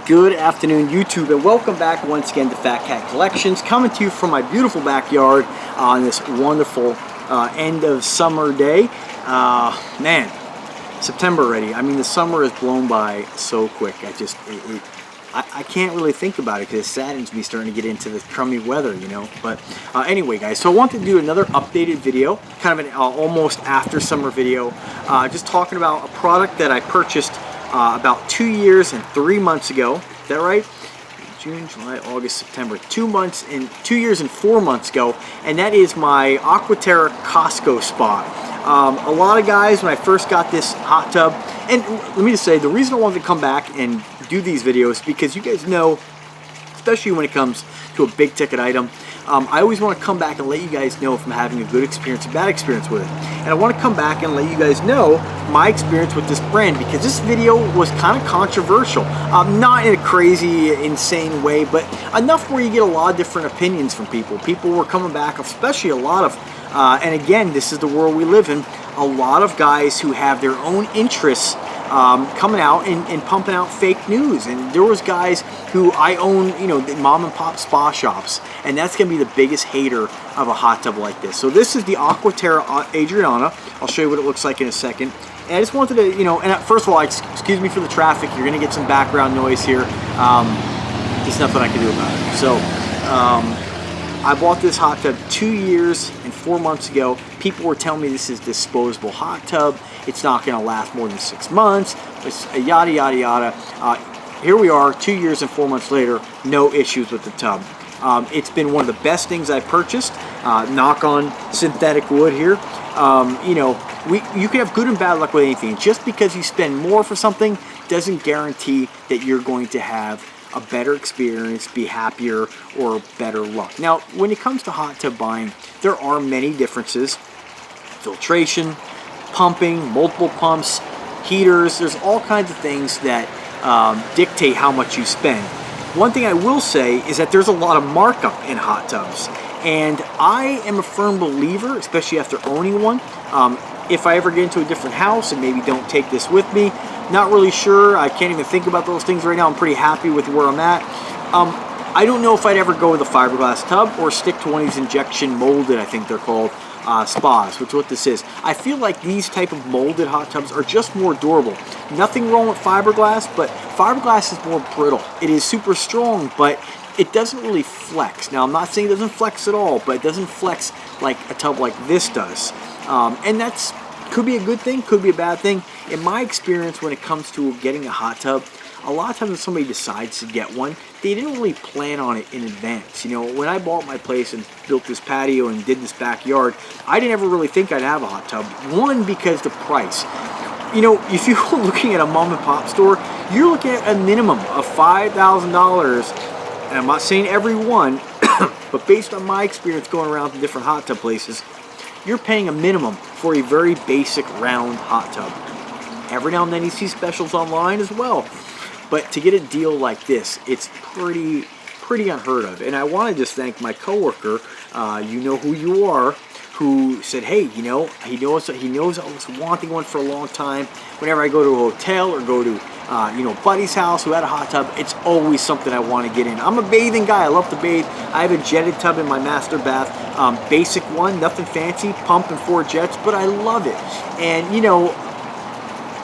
Good afternoon, YouTube, and welcome back once again to Fat Cat Collections, coming to you from my beautiful backyard on this wonderful end of summer day. Man, September already. I mean, the summer has blown by so quick. I can't really think about it because it saddens me starting to get into this crummy weather, you know. But anyway, guys, so I wanted to do another updated video, kind of an almost after summer video, just talking about a product that I purchased about 2 years and 3 months ago. Is that right? June, July, August, September. 2 years and 4 months ago, and that is my Aquaterra Costco spot. A lot of guys, when I first got this hot tub, and let me just say, the reason I wanted to come back and do these videos, because you guys know, especially when it comes to a big ticket item, I always want to come back and let you guys know if I'm having a good experience, a bad experience with it. And I want to come back and let you guys know my experience with this brand, because this video was kind of controversial. Not in a crazy, insane way, but enough where you get a lot of different opinions from people. People were coming back, especially a lot of, and again, this is the world we live in, a lot of guys who have their own interests coming out and pumping out fake news. And there was guys who I own, you know, the mom and pop spa shops, and that's going to be the biggest hater of a hot tub like this. So this is the Aquaterra Adriana. I'll show you what it looks like in a second. And I just wanted to, you know, and first of all, excuse me for the traffic. You're going to get some background noise here. There's nothing I can do about it. So I bought this hot tub 2 years and 4 months ago. People were telling me this is disposable hot tub. It's not going to last more than 6 months. It's yada, yada, yada. Here we are 2 years and 4 months later, no issues with the tub. It's been one of the best things I purchased. Knock on synthetic wood here. You know, you can have good and bad luck with anything. Just because you spend more for something doesn't guarantee that you're going to have a better experience, be happier, or better luck. Now, when it comes to hot tub buying, there are many differences. Filtration, pumping, multiple pumps, heaters, there's all kinds of things that dictate how much you spend. One thing I will say is that there's a lot of markup in hot tubs, and I am a firm believer, especially after owning one, if I ever get into a different house and maybe don't take this with me, not really sure, I can't even think about those things right now. I'm pretty happy with where I'm at. I don't know if I'd ever go with a fiberglass tub or stick to one of these injection molded, I think they're called, spas, which is what this is. I feel like these type of molded hot tubs are just more durable. Nothing wrong with fiberglass, but fiberglass is more brittle. It is super strong, but it doesn't really flex. Now, I'm not saying it doesn't flex at all, but it doesn't flex like a tub like this does. And that's could be a good thing, could be a bad thing. In my experience, when it comes to getting a hot tub, a lot of times when somebody decides to get one, they didn't really plan on it in advance. You know, when I bought my place and built this patio and did this backyard, I didn't ever really think I'd have a hot tub. One, because the price. You know, if you were looking at a mom and pop store, you're looking at a minimum of $5,000. And I'm not saying every one, but based on my experience going around to different hot tub places, you're paying a minimum for a very basic round hot tub. Every now and then you see specials online as well. But to get a deal like this, it's pretty unheard of. And I want to just thank my coworker, you know who you are, who said, hey, you know, he knows I was wanting one for a long time. Whenever I go to a hotel or go to you know, buddy's house who had a hot tub, it's always something I want to get in. I'm a bathing guy. I love to bathe. I have a jetted tub in my master bath. Basic one, nothing fancy, pump and 4 jets, but I love it. And, you know,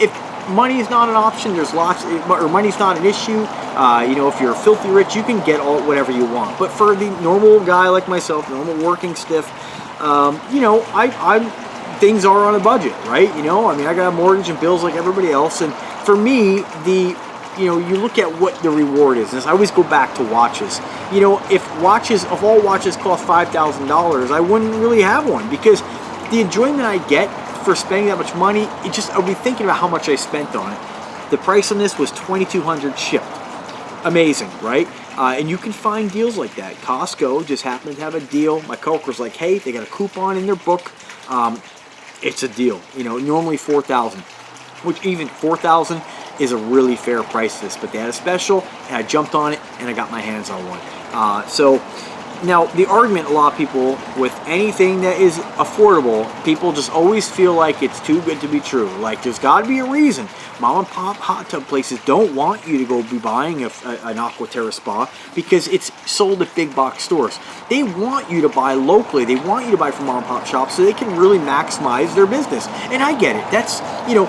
if money is not an option, there's lots, or money's not an issue. You know, if you're filthy rich, you can get whatever you want. But for the normal guy like myself, normal working stiff, you know, things are on a budget, right? You know, I mean, I got a mortgage and bills like everybody else, and for me, you know, you look at what the reward is. And I always go back to watches. You know, if all watches cost $5,000, I wouldn't really have one, because the enjoyment I get for spending that much money, I'll be thinking about how much I spent on it. The price on this was $2,200 shipped. Amazing, right? And you can find deals like that. Costco just happened to have a deal. My coworker's like, hey, they got a coupon in their book. It's a deal. You know, normally $4,000, which even $4,000 is a really fair price for this. But they had a special, and I jumped on it, and I got my hands on one. So Now, the argument a lot of people with anything that is affordable, people just always feel like it's too good to be true. Like, there's got to be a reason. Mom and pop hot tub places don't want you to go be buying an Aquaterra spa because it's sold at big box stores. They want you to buy locally. They want you to buy from mom and pop shops so they can really maximize their business. And I get it. That's, you know,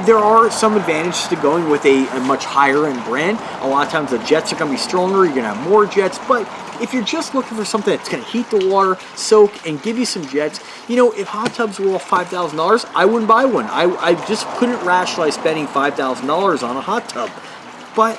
there are some advantages to going with a much higher end brand. A lot of times the jets are going to be stronger. You're going to have more jets, but if you're just looking for something that's going to heat the water, soak, and give you some jets, you know, if hot tubs were all $5,000, I wouldn't buy one. I just couldn't rationalize spending $5,000 on a hot tub. But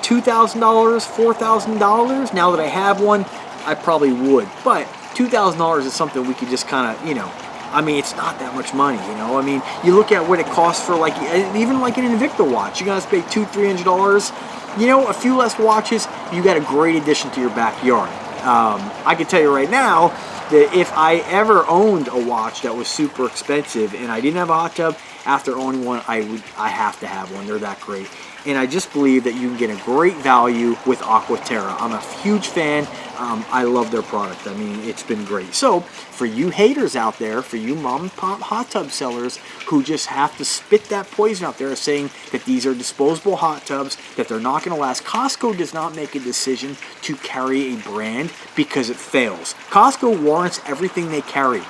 $2,000, $4,000, now that I have one, I probably would. But $2,000 is something we could just kind of, you know, I mean, it's not that much money, you know. I mean, you look at what it costs for, like, even like an Invicta watch. You're going to pay $200-$300. You know, a few less watches, you got a great addition to your backyard. I can tell you right now that if I ever owned a watch that was super expensive and I didn't have a hot tub, after owning one, I have to have one. They're that great. And I just believe that you can get a great value with Aquaterra. I'm a huge fan. I love their product. I mean, it's been great. So, for you haters out there, for you mom and pop hot tub sellers who just have to spit that poison out there saying that these are disposable hot tubs, that they're not going to last, Costco does not make a decision to carry a brand because it fails. Costco warrants everything they carry.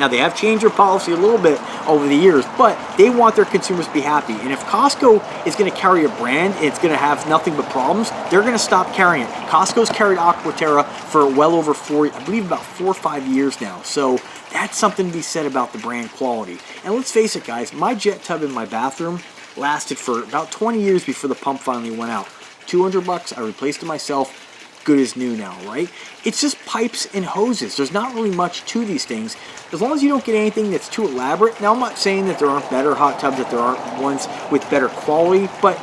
Now, they have changed their policy a little bit over the years, but they want their consumers to be happy. And if Costco is going to carry a brand and it's going to have nothing but problems, they're going to stop carrying it. Costco's carried Aquaterra for well over I believe about 4 or 5 years now. So that's something to be said about the brand quality. And let's face it, guys, my jet tub in my bathroom lasted for about 20 years before the pump finally went out. $200, I replaced it myself. Good as new now, right? It's just pipes and hoses. There's not really much to these things. As long as you don't get anything that's too elaborate. Now, I'm not saying that there aren't better hot tubs, that there aren't ones with better quality, but,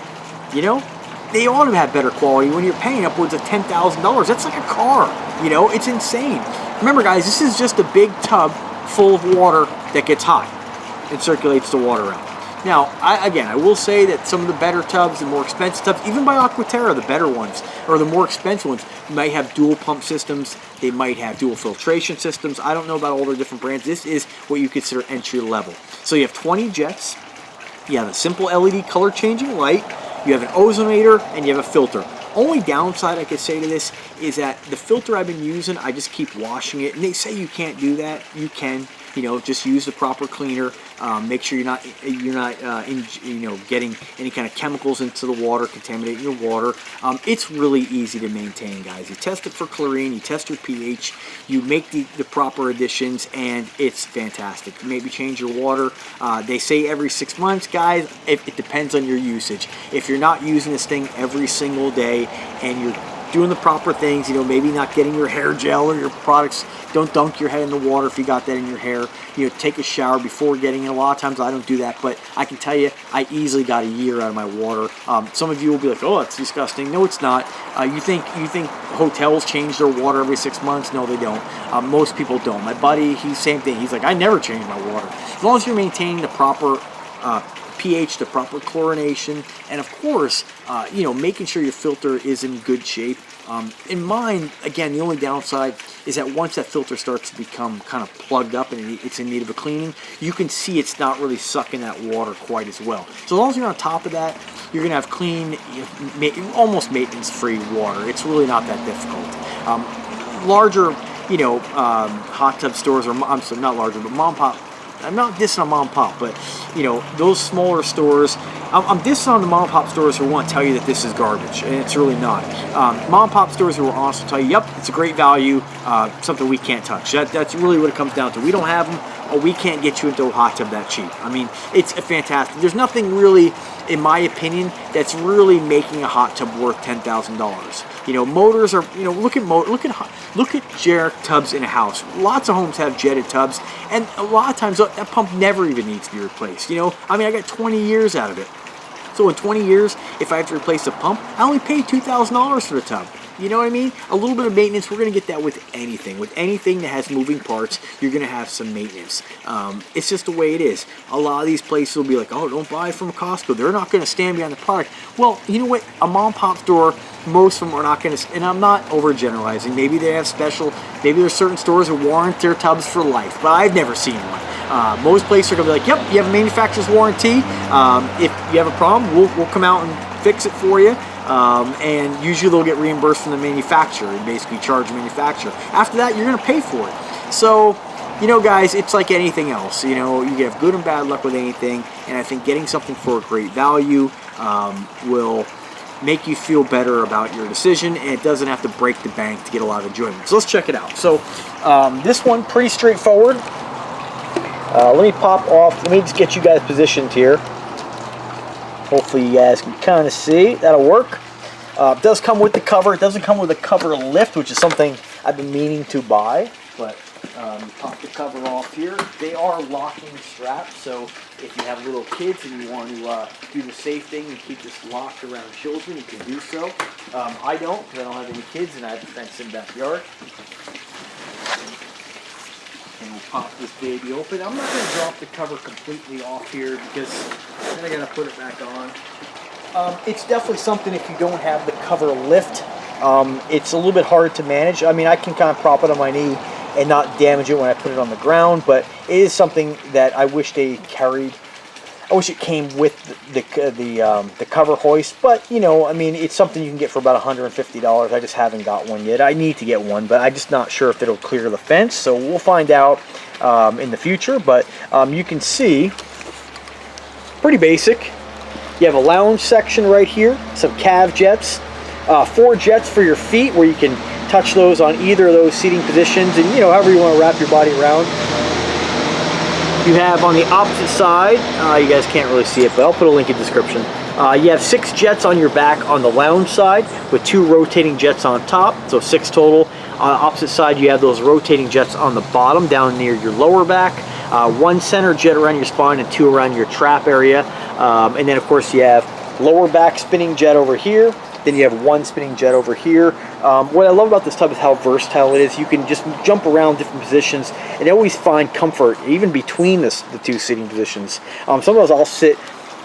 you know, they ought to have better quality when you're paying upwards of $10,000. That's like a car, you know? It's insane. Remember, guys, this is just a big tub full of water that gets hot and circulates the water out. Now, I will say that some of the better tubs, the more expensive tubs, even by Aquaterra, the better ones, or the more expensive ones, might have dual pump systems. They might have dual filtration systems. I don't know about all their different brands. This is what you consider entry level. So you have 20 jets. You have a simple LED color changing light. You have an ozonator, and you have a filter. Only downside I could say to this is that the filter I've been using, I just keep washing it. And they say you can't do that. You can. You know, just use the proper cleaner. Make sure you're not getting any kind of chemicals into the water, contaminating your water. It's really easy to maintain, guys. You test it for chlorine, you test your pH, you make the proper additions, and it's fantastic. Maybe change your water. They say every 6 months, guys. It depends on your usage. If you're not using this thing every single day and you're doing the proper things, you know, maybe not getting your hair gel or your products, don't dunk your head in the water if you got that in your hair. You know, take a shower before getting in. A lot of times I don't do that, but I can tell you I easily got a year out of my water. Some of you will be like, oh, that's disgusting. No, it's not. You think hotels change their water every 6 months? No, they don't. Most people don't. My buddy, he's same thing. He's like, I never change my water. As long as you're maintaining the proper pH, the proper chlorination, and of course, you know, making sure your filter is in good shape. In mine, again, the only downside is that once that filter starts to become kind of plugged up and it's in need of a cleaning, you can see it's not really sucking that water quite as well. So as long as you're on top of that, you're going to have clean, almost maintenance-free water. It's really not that difficult. Larger, you know, hot tub stores, or I'm sorry, not larger, but mom and pop. I'm not dissing on mom and pop, but, you know, those smaller stores, I'm dissing on the mom and pop stores who want to tell you that this is garbage, and it's really not. Mom and pop stores who will honestly tell you, yep, it's a great value, something we can't touch. That's really what it comes down to. We don't have them, or we can't get you into a hot tub that cheap. I mean, it's fantastic. There's nothing really, in my opinion, that's really making a hot tub worth $10,000. You know, motors are, you know, look at jet tubs in a house. Lots of homes have jetted tubs, and a lot of times that pump never even needs to be replaced. You know, I mean, I got 20 years out of it. So in 20 years, if I have to replace the pump, I only paid $2,000 for the tub. You know what I mean? A little bit of maintenance, we're going to get that with anything. With anything that has moving parts, you're going to have some maintenance. It's just the way it is. A lot of these places will be like, oh, don't buy from Costco. They're not going to stand behind the product. Well, you know what? A mom and pop store, most of them are not going to, and I'm not overgeneralizing. Maybe they have special, maybe there's certain stores that warrant their tubs for life, but I've never seen one. Most places are going to be like, yep, you have a manufacturer's warranty. If you have a problem, we'll come out and fix it for you. And usually they'll get reimbursed from the manufacturer and basically charge the manufacturer. After that, you're going to pay for it. So, you know, guys, it's like anything else. You know, you have good and bad luck with anything, and I think getting something for a great value will make you feel better about your decision, and it doesn't have to break the bank to get a lot of enjoyment. So let's check it out. So this one, pretty straightforward. Let me pop off. Let me just get you guys positioned here. Hopefully you guys can kind of see. That'll work. It does come with the cover. It doesn't come with a cover lift, which is something I've been meaning to buy. But pop the cover off here. They are locking straps, so if you have little kids and you want to do the safe thing and keep this locked around children, you can do so. I don't, because I don't have any kids and I have a fenced-in backyard. And we'll pop this baby open. I'm not going to drop the cover completely off here because then I got to put it back on. It's definitely something if you don't have the cover lift, it's a little bit hard to manage. I mean, I can kind of prop it on my knee and not damage it when I put it on the ground, but it is something that I wish they carried. I wish it came with the cover hoist, but you know, I mean, it's something you can get for about $150. I just haven't got one yet. I need to get one, but I'm just not sure if it'll clear the fence, so we'll find out in the future. But you can see, pretty basic. You have a lounge section right here, some calf jets, 4 jets for your feet where you can touch those on either of those seating positions, and you know, however you want to wrap your body around. You have on the opposite side, you guys can't really see it, but I'll put a link in the description. You have 6 jets on your back on the lounge side with 2 rotating jets on top, so 6 total. On the opposite side, you have those rotating jets on the bottom down near your lower back. 1 center jet around your spine and 2 around your trap area. And then of course you have lower back spinning jet over here. Then you have 1 spinning jet over here. What I love about this tub is how versatile it is. You can just jump around different positions and always find comfort, even between the 2 seating positions. Sometimes I'll sit,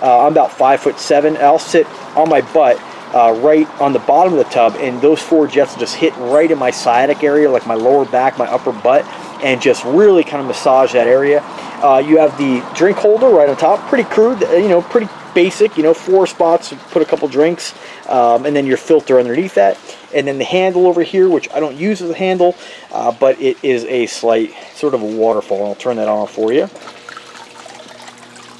I'm about 5'7". I'll sit on my butt right on the bottom of the tub, and those 4 jets will just hit right in my sciatic area, like my lower back, my upper butt, and just really kind of massage that area. You have the drink holder right on top, pretty crude, you know, pretty basic, you know, 4 spots to put a couple drinks, and then your filter underneath that, and then the handle over here, which I don't use as a handle, but it is a slight sort of a waterfall. I'll turn that on for you.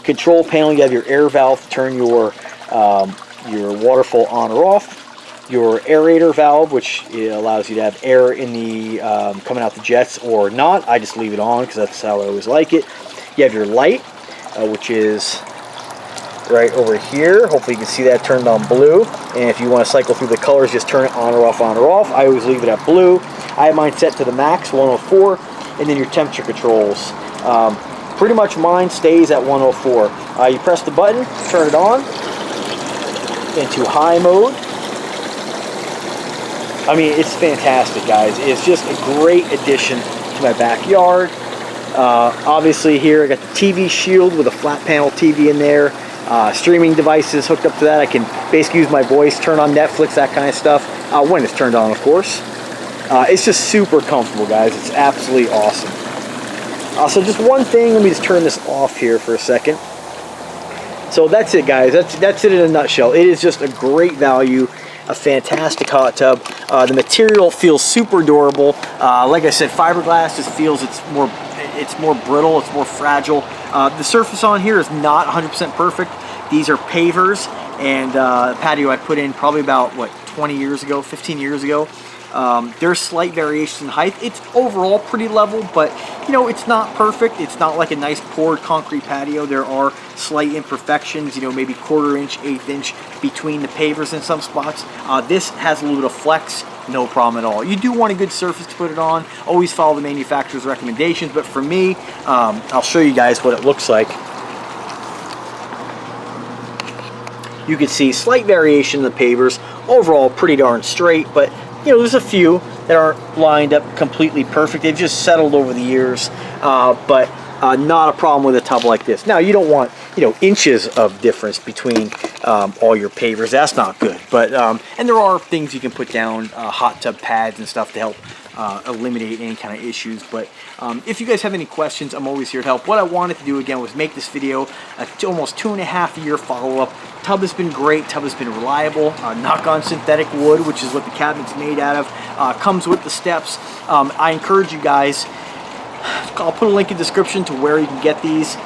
Control panel, you have your air valve to turn your waterfall on or off. Your aerator valve, which allows you to have air in the coming out the jets or not. I just leave it on because that's how I always like it. You have your light, which is right over here. Hopefully you can see that turned on blue. And if you want to cycle through the colors, just turn it on or off, on or off. I always leave it at blue. I have mine set to the max, 104. And then your temperature controls. Pretty much mine stays at 104. You press the button, turn it on into high mode. I mean, it's fantastic, guys. It's just a great addition to my backyard. Obviously here I got the TV shield with a flat panel TV in there. Streaming devices hooked up to that. I can basically use my voice, turn on Netflix, that kind of stuff, when it's turned on, of course. It's just super comfortable, guys. It's absolutely awesome. So just one thing, let me just turn this off here for a second. So that's it, guys. That's it in a nutshell. It is just a great value, a fantastic hot tub. The material feels super durable. Like I said, fiberglass just feels it's more brittle, it's more fragile. The surface on here is not 100% perfect. These are pavers, and the patio I put in probably about, what, 20 years ago, 15 years ago. There's slight variations in height. It's overall pretty level, but you know, it's not perfect. It's not like a nice poured concrete patio. There are slight imperfections, you know, maybe 1/4 inch, 1/8 inch between the pavers in some spots. This has a little bit of flex, no problem at all. You do want a good surface to put it on. Always follow the manufacturer's recommendations, but for me, I'll show you guys what it looks like. You can see slight variation in the pavers. Overall, pretty darn straight, but you know, there's a few that aren't lined up completely perfect. They've just settled over the years, but not a problem with a tub like this. Now, you don't want, you know, inches of difference between all your pavers. That's not good. But and there are things you can put down, hot tub pads and stuff to help eliminate any kind of issues. But if you guys have any questions, I'm always here to help. What I wanted to do again was make this video almost 2.5 year follow-up. Tub has been great. Tub has been reliable. Knock on synthetic wood, which is what the cabinet's made out of. Comes with the steps. I encourage you guys, I'll put a link in the description to where you can get these.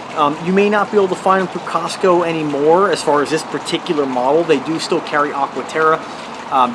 You may not be able to find them through Costco anymore as far as this particular model. They do still carry Aquaterra.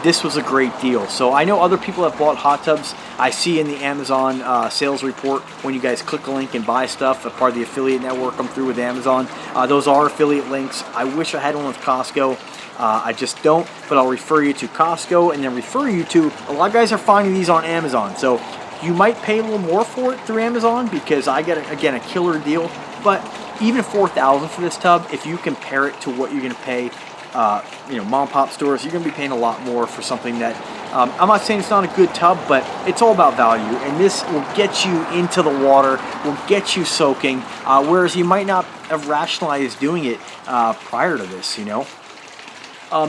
This was a great deal. So I know other people have bought hot tubs. I see in the Amazon sales report when you guys click a link and buy stuff, a part of the affiliate network I'm through with Amazon. Those are affiliate links. I wish I had one with Costco. I just don't, but I'll refer you to Costco and then refer you to, a lot of guys are finding these on Amazon. So you might pay a little more for it through Amazon because I get, again, a killer deal. But even $4,000 for this tub, if you compare it to what you're going to pay, you know, mom and pop stores, you're going to be paying a lot more for something that, I'm not saying it's not a good tub, but it's all about value. And this will get you into the water, will get you soaking, whereas you might not have rationalized doing it prior to this, you know.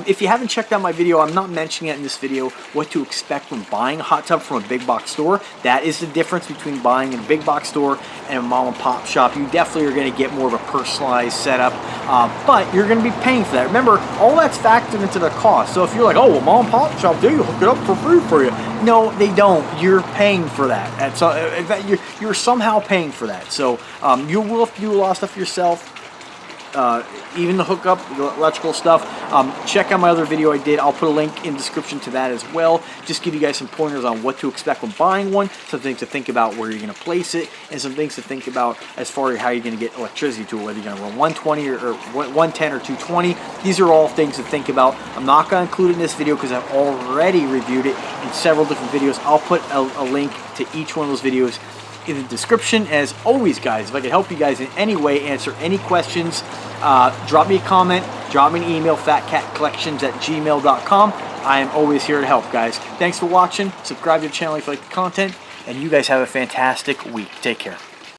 If you haven't checked out my video, I'm not mentioning it in this video, what to expect when buying a hot tub from a big box store. That is the difference between buying in a big box store and a mom and pop shop. You definitely are going to get more of a personalized setup, but you're going to be paying for that. Remember, all that's factored into the cost. So if you're like, oh, well, mom and pop shop, they hook it up for free for you. No, they don't. You're paying for that. And so you're somehow paying for that. So you will have to do a lot of stuff yourself. Even the hookup, the electrical stuff. Check out my other video I did. I'll put a link in the description to that as well. Just give you guys some pointers on what to expect when buying one, some things to think about where you're going to place it, and some things to think about as far as how you're going to get electricity to it, whether you're going to run 120 or 110 or 220. These are all things to think about. I'm not going to include it in this video because I've already reviewed it in several different videos. I'll put a link to each one of those videos in the description. As always, guys, if I can help you guys in any way, answer any questions, drop me a comment, drop me an email, phatcatcollections@gmail.com. I am always here to help, guys. Thanks for watching. Subscribe to the channel if you like the content, and you guys have a fantastic week. Take care.